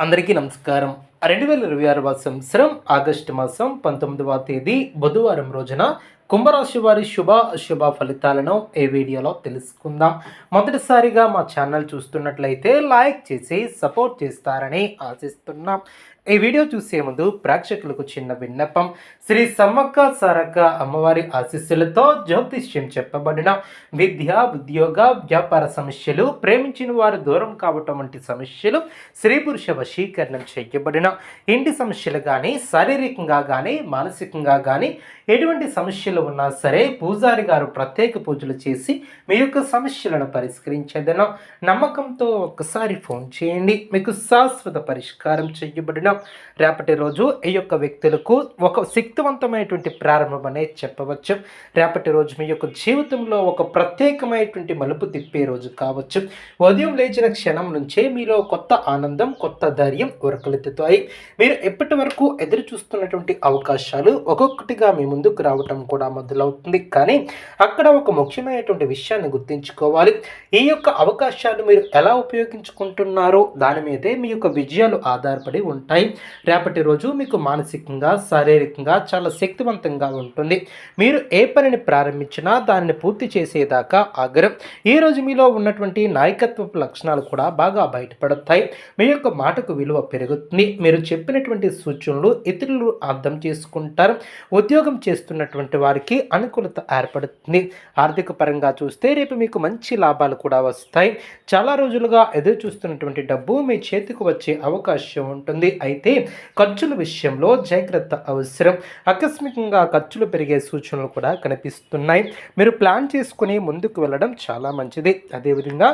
అందరికీ నమస్కారం. 2026 సంవత్సరం ఆగస్టు మాసం 19వ తేదీ బుధవారం రోజున కుంభరాశి వారి శుభ అశుభ ఫలితాలను ఈ వీడియోలో తెలుసుకుందాం. మొదటిసారిగా మా ఛానల్ చూస్తున్నట్లయితే లైక్ చేసి సపోర్ట్ చేస్తారని ఆశిస్తున్నాం. ఈ వీడియో చూసే ముందు ప్రేక్షకులకు చిన్న విన్నపం. శ్రీ సమ్మక్క సారక్క అమ్మవారి ఆశీస్సులతో జ్యోతిష్యం చెప్పబడిన విద్య, ఉద్యోగ, వ్యాపార సమస్యలు, ప్రేమించిన వారు దూరం కావటం వంటి సమస్యలు, స్త్రీ పురుష వశీకరణం చేయబడిన ఇంటి సమస్యలు కానీ, శారీరకంగా కానీ, మానసికంగా కానీ ఎటువంటి సమస్యలు ఉన్నా సరే పూజారి గారు ప్రత్యేక పూజలు చేసి మీ యొక్క సమస్యలను పరిష్కరించేదను. నమ్మకంతో ఒక్కసారి ఫోన్ చేయండి, మీకు శాశ్వత పరిష్కారం చేయబడిన రేపటి రోజు ఈ యొక్క వ్యక్తులకు ఒక శక్తివంతమైనటువంటి ప్రారంభం అనేది చెప్పవచ్చు. రేపటి రోజు మీ యొక్క జీవితంలో ఒక ప్రత్యేకమైనటువంటి మలుపు తిప్పే రోజు కావచ్చు. ఉదయం లేచిన క్షణం నుంచే మీలో కొత్త ఆనందం, కొత్త ధైర్యం ఉరకలెత్తుతాయి. మీరు ఎప్పటి వరకు ఎదురు చూస్తున్నటువంటి అవకాశాలు ఒక్కొక్కటిగా మీ ముందుకు రావటం కూడా మొదలవుతుంది. కానీ అక్కడ ఒక ముఖ్యమైనటువంటి విషయాన్ని గుర్తుంచుకోవాలి. ఈ యొక్క అవకాశాలు మీరు ఎలా ఉపయోగించుకుంటున్నారో దాని మీదే మీ యొక్క విజయాలు ఆధారపడి ఉంటాయి. రేపటి రోజు మీకు మానసికంగా, శారీరకంగా చాలా శక్తివంతంగా ఉంటుంది. మీరు ఏ పనిని ప్రారంభించినా దానిని పూర్తి చేసేదాకా ఆగరం. ఈరోజు మీలో ఉన్నటువంటి నాయకత్వపు లక్షణాలు కూడా బాగా బయటపడతాయి. మీ యొక్క మాటకు విలువ పెరుగుతుంది. మీరు చెప్పినటువంటి సూచనలు ఇతరులు అర్థం చేసుకుంటారు. ఉద్యోగం చేస్తున్నటువంటి వారికి అనుకూలత ఏర్పడుతుంది. ఆర్థిక పరంగా చూస్తే రేపు మీకు మంచి లాభాలు కూడా వస్తాయి. చాలా రోజులుగా ఎదురు చూస్తున్నటువంటి డబ్బు మీ చేతికి వచ్చే అవకాశం ఉంటుంది. అయితే ఖర్చుల విషయంలో జాగ్రత్త అవసరం. ఆకస్మికంగా ఖర్చులు పెరిగే సూచనలు కూడా కనిపిస్తున్నాయి. మీరు ప్లాన్ చేసుకుని ముందుకు వెళ్ళడం చాలా మంచిది. అదేవిధంగా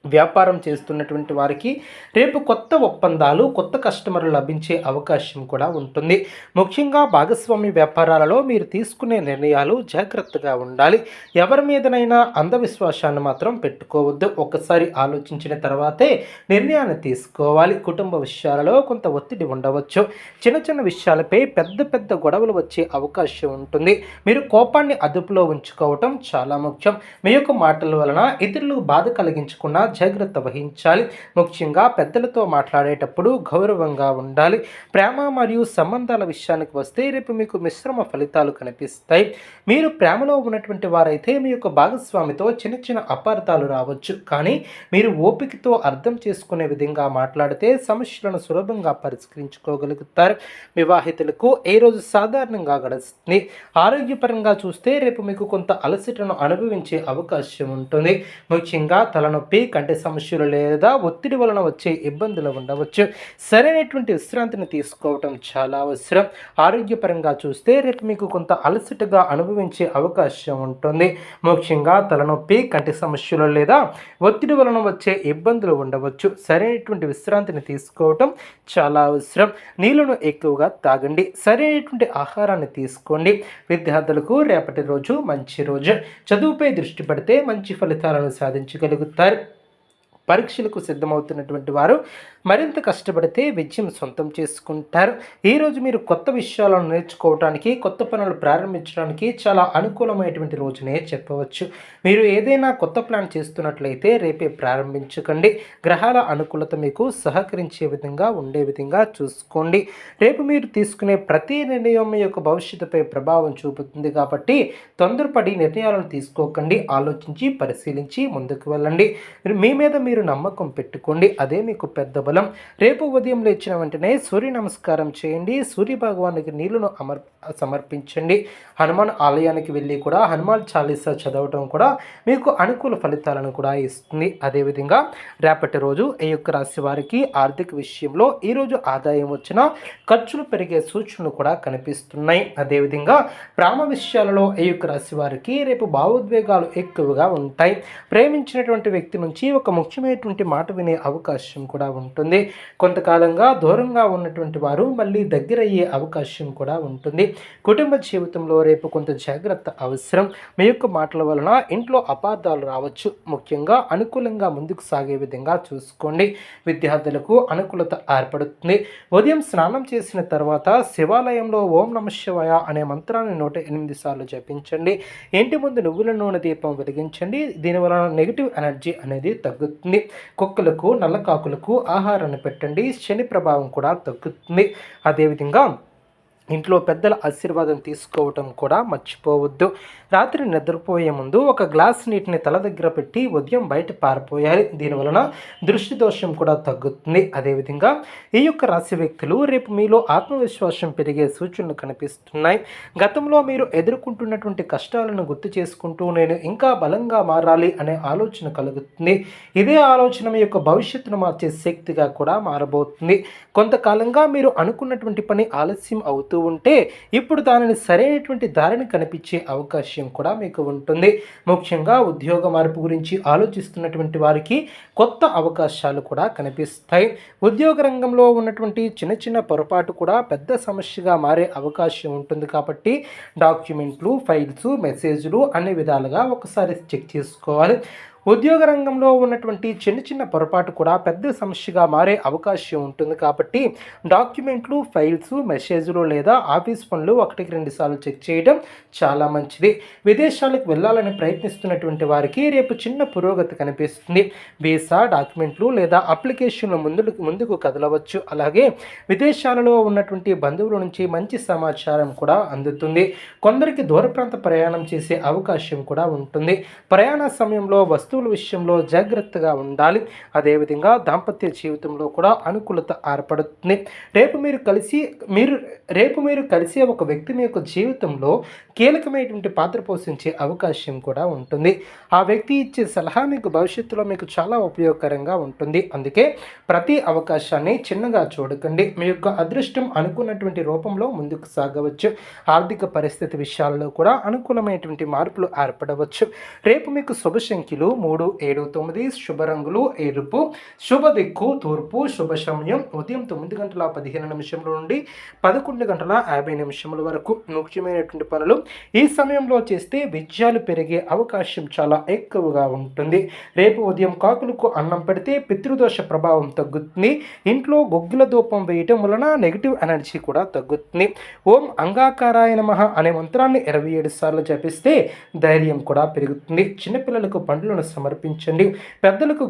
వ్యాపారం చేస్తున్నటువంటి వారికి రేపు కొత్త ఒప్పందాలు, కొత్త కస్టమర్లు లభించే అవకాశం కూడా ఉంటుంది. ముఖ్యంగా భాగస్వామి వ్యాపారాలలో మీరు తీసుకునే నిర్ణయాలు జాగ్రత్తగా ఉండాలి. ఎవరి మీదనైనా అంధవిశ్వాసాన్ని మాత్రం పెట్టుకోవద్దు. ఒక్కసారి ఆలోచించిన తర్వాతే నిర్ణయాన్ని తీసుకోవాలి. కుటుంబ విషయాలలో కొంత ఒత్తిడి ఉండవచ్చు. చిన్న చిన్న విషయాలపై పెద్ద పెద్ద గొడవలు వచ్చే అవకాశం ఉంటుంది. మీరు కోపాన్ని అదుపులో ఉంచుకోవటం చాలా ముఖ్యం. మీ యొక్క మాటల వలన ఇతరులకు బాధ కలిగించకుండా జాగ్రత్త వహించాలి. ముఖ్యంగా పెద్దలతో మాట్లాడేటప్పుడు గౌరవంగా ఉండాలి. ప్రేమ మరియు సంబంధాల విషయానికి వస్తే రేపు మీకు మిశ్రమ ఫలితాలు కనిపిస్తాయి. మీరు ప్రేమలో ఉన్నటువంటి వారైతే మీ యొక్క భాగస్వామితో చిన్న చిన్న అపార్థాలు రావచ్చు. కానీ మీరు ఓపికతో అర్థం చేసుకునే విధంగా మాట్లాడితే సమస్యలను సులభంగా పరిష్కరించుకోగలుగుతారు. వివాహితులకు ఏ రోజు సాధారణంగా గడుస్తుంది. ఆరోగ్యపరంగా చూస్తే రేపు మీకు కొంత అలసటను అనుభవించే అవకాశం ఉంటుంది. ముఖ్యంగా తలనొప్పి, కంటి సమస్యలు లేదా ఒత్తిడి వలన వచ్చే ఇబ్బందులు ఉండవచ్చు. సరైనటువంటి విశ్రాంతిని తీసుకోవటం చాలా అవసరం. ఆరోగ్యపరంగా చూస్తే రేపు మీకు కొంత అలసటగా అనుభవించే అవకాశం ఉంటుంది. ముఖ్యంగా తలనొప్పి, కంటి సమస్యలు లేదా ఒత్తిడి వలన వచ్చే ఇబ్బందులు ఉండవచ్చు. సరైనటువంటి విశ్రాంతిని తీసుకోవటం చాలా అవసరం. నీళ్లను ఎక్కువగా తాగండి. సరైనటువంటి ఆహారాన్ని తీసుకోండి. విద్యార్థులకు రేపటి రోజు మంచి రోజు. చదువుపై దృష్టి పెడితే మంచి ఫలితాలను సాధించగలుగుతారు. పరీక్షలకు సిద్ధమవుతున్నటువంటి వారు మరింత కష్టపడితే విజయం సొంతం చేసుకుంటారు. ఈరోజు మీరు కొత్త విషయాలను నేర్చుకోవడానికి, కొత్త పనులు ప్రారంభించడానికి చాలా అనుకూలమైనటువంటి రోజునే చెప్పవచ్చు. మీరు ఏదైనా కొత్త ప్లాన్ చేస్తున్నట్లయితే రేపే ప్రారంభించకండి. గ్రహాల అనుకూలత మీకు సహకరించే విధంగా ఉండే విధంగా చూసుకోండి. రేపు మీరు తీసుకునే ప్రతి నిర్ణయం మీ యొక్క భవిష్యత్తుపై ప్రభావం చూపుతుంది. కాబట్టి తొందరపడి నిర్ణయాలను తీసుకోకండి. ఆలోచించి పరిశీలించి ముందుకు వెళ్ళండి. మీ మీద మీరు నమ్మకం పెట్టుకోండి. అదే మీకు పెద్ద బలం. రేపు ఉదయం లేచిన వెంటనే సూర్య నమస్కారం చేయండి. సూర్య భగవానికి నీళ్లను సమర్పించండి. హనుమాన్ ఆలయానికి వెళ్ళి కూడా హనుమాన్ చాలీసా చదవటం కూడా మీకు అనుకూల ఫలితాలను కూడా ఇస్తుంది. అదేవిధంగా రేపటి రోజు ఈ యొక్క రాశి వారికి ఆర్థిక విషయంలో ఈరోజు ఆదాయం వచ్చినా ఖర్చులు పెరిగే సూచనలు కూడా కనిపిస్తున్నాయి. అదేవిధంగా ప్రేమ విషయాలలో ఈ యొక్క రాశి వారికి రేపు భావోద్వేగాలు ఎక్కువగా ఉంటాయి. ప్రేమించినటువంటి వ్యక్తి నుంచి ఒక ముఖ్యమైనటువంటి మాట వినే అవకాశం కూడా ఉంటుంది. కొంతకాలంగా దూరంగా ఉన్నటువంటి వారు మళ్ళీ దగ్గరయ్యే అవకాశం కూడా ఉంటుంది. కుటుంబ జీవితంలో రేపు కొంత జాగ్రత్త అవసరం. మీ యొక్క మాటల వలన ఇంట్లో అపార్థాలు రావచ్చు. ముఖ్యంగా అనుకూలంగా ముందుకు సాగే విధంగా చూసుకోండి. విద్యార్థులకు అనుకూలత ఏర్పడుతుంది. ఉదయం స్నానం చేసిన తర్వాత శివాలయంలో ఓం నమః శివాయ అనే మంత్రాన్ని 108 సార్లు జపించండి. ఇంటి ముందు నువ్వుల నూనె దీపం వెలిగించండి. దీనివలన నెగిటివ్ ఎనర్జీ అనేది తగ్గుతుంది. తగ్గుతుంది. కుక్కలకు నల్ల కాకులకు ఆహారాన్ని పెట్టండి, శని ప్రభావం కూడా తగ్గుతుంది. అదేవిధంగా ఇంట్లో పెద్దల ఆశీర్వాదం తీసుకోవటం కూడా మర్చిపోవద్దు. రాత్రి నిద్రపోయే ముందు ఒక గ్లాస్ నీటిని తల దగ్గర పెట్టి ఉదయం బయట పారిపోయాలి. దీనివలన దృష్టి దోషం కూడా తగ్గుతుంది. అదేవిధంగా ఈ యొక్క రాశి వ్యక్తులు రేపు మీలో ఆత్మవిశ్వాసం పెరిగే సూచనలు కనిపిస్తున్నాయి. గతంలో మీరు ఎదుర్కొంటున్నటువంటి కష్టాలను గుర్తు చేసుకుంటూ నేను ఇంకా బలంగా మారాలి అనే ఆలోచన కలుగుతుంది. ఇదే ఆలోచన మీ యొక్క భవిష్యత్తును మార్చే శక్తిగా కూడా మారబోతుంది. కొంతకాలంగా మీరు అనుకున్నటువంటి పని ఆలస్యం అవుతూ ఉంటే ఇప్పుడు దానిని సరైనటువంటి దారిని కనిపించే అవకాశం కూడా మీకు ఉంటుంది. ముఖ్యంగా ఉద్యోగ మార్పు గురించి ఆలోచిస్తున్నటువంటి వారికి కొత్త అవకాశాలు కూడా కనిపిస్తాయి. ఉద్యోగ రంగంలో ఉన్నటువంటి చిన్న చిన్న పొరపాటు కూడా పెద్ద సమస్యగా మారే అవకాశం ఉంటుంది. కాబట్టి డాక్యుమెంట్లు, ఫైల్స్, మెసేజ్లు అన్ని విధాలుగా ఒకసారి చెక్ చేసుకోవాలి. ఉద్యోగ రంగంలో ఉన్నటువంటి చిన్న చిన్న పొరపాటు కూడా పెద్ద సమస్యగా మారే అవకాశం ఉంటుంది. కాబట్టి డాక్యుమెంట్లు, ఫైల్స్, మెసేజ్లు లేదా ఆఫీస్ పనులు 1-2 సార్లు చెక్ చేయడం చాలా మంచిది. విదేశాలకు వెళ్ళాలని ప్రయత్నిస్తున్నటువంటి వారికి రేపు చిన్న పురోగతి కనిపిస్తుంది. వీసా, డాక్యుమెంట్లు లేదా అప్లికేషన్లు ముందుకు కదలవచ్చు. అలాగే విదేశాలలో ఉన్నటువంటి బంధువుల నుంచి మంచి సమాచారం కూడా అందుతుంది. కొందరికి దూర ప్రాంత ప్రయాణం చేసే అవకాశం కూడా ఉంటుంది. ప్రయాణ సమయంలో వస్తువుల విషయంలో జాగ్రత్తగా ఉండాలి. అదేవిధంగా దాంపత్య జీవితంలో కూడా అనుకూలత ఏర్పడుతుంది. రేపు మీరు కలిసే ఒక వ్యక్తి మీ యొక్క జీవితంలో కీలకమైనటువంటి పాత్ర పోషించే అవకాశం కూడా ఉంటుంది. ఆ వ్యక్తి ఇచ్చే సలహా మీకు భవిష్యత్తులో మీకు చాలా ఉపయోగకరంగా ఉంటుంది. అందుకే ప్రతి అవకాశాన్ని చిన్నగా చూడకండి. మీ యొక్క అదృష్టం అనుకున్నటువంటి రూపంలో ముందుకు సాగవచ్చు. ఆర్థిక పరిస్థితి విషయాల్లో కూడా అనుకూలమైనటువంటి మార్పులు ఏర్పడవచ్చు. రేపు మీకు శుభ సంఖ్యలు 3, 7, 9, శుభ రంగులు ఎరుపు, శుభ దిక్కు తూర్పు, శుభ సమయం ఉదయం 9:15 నుండి 11:50 వరకు. ముఖ్యమైనటువంటి పనులు ఈ సమయంలో చేస్తే విజయాలు పెరిగే అవకాశం చాలా ఎక్కువగా ఉంటుంది. రేపు ఉదయం కాకులకు అన్నం పెడితే పితృదోష ప్రభావం తగ్గుతుంది. ఇంట్లో గొగ్గుల ధూపం వేయటం వలన నెగిటివ్ ఎనర్జీ కూడా తగ్గుతుంది. ఓం అంగాకారాయ నమః అనే మంత్రాన్ని 27 సార్లు జపిస్తే ధైర్యం కూడా పెరుగుతుంది. చిన్నపిల్లలకు పండ్లను సమర్పించండి. పెద్దలకు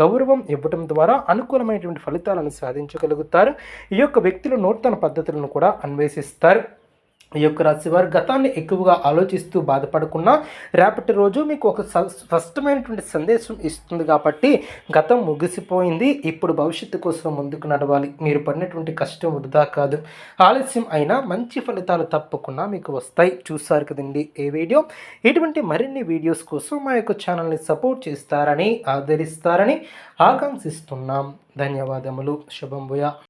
గౌరవం ఇవ్వటం ద్వారా అనుకూలమైనటువంటి ఫలితాలను సాధించగలుగుతారు. ఈ యొక్క వ్యక్తులు నూతన పద్ధతులను కూడా అన్వేషిస్తారు. ఈ యొక్క రాశి వారు గతాన్ని ఎక్కువగా ఆలోచిస్తూ బాధపడకుండా రేపటి రోజు మీకు ఒక స్పష్టమైనటువంటి సందేశం ఇస్తుంది. కాబట్టి గతం ముగిసిపోయింది, ఇప్పుడు భవిష్యత్తు కోసం ముందుకు నడవాలి. మీరు పడినటువంటి కష్టం వృధా కాదు. ఆలస్యం అయినా మంచి ఫలితాలు తప్పకుండా మీకు వస్తాయి. చూసారు కదండి ఈ వీడియో. ఇటువంటి మరిన్ని వీడియోస్ కోసం మా యొక్క ఛానల్ని సపోర్ట్ చేస్తారని, ఆదరిస్తారని ఆకాంక్షిస్తున్నాం. ధన్యవాదములు. శుభం భూయా.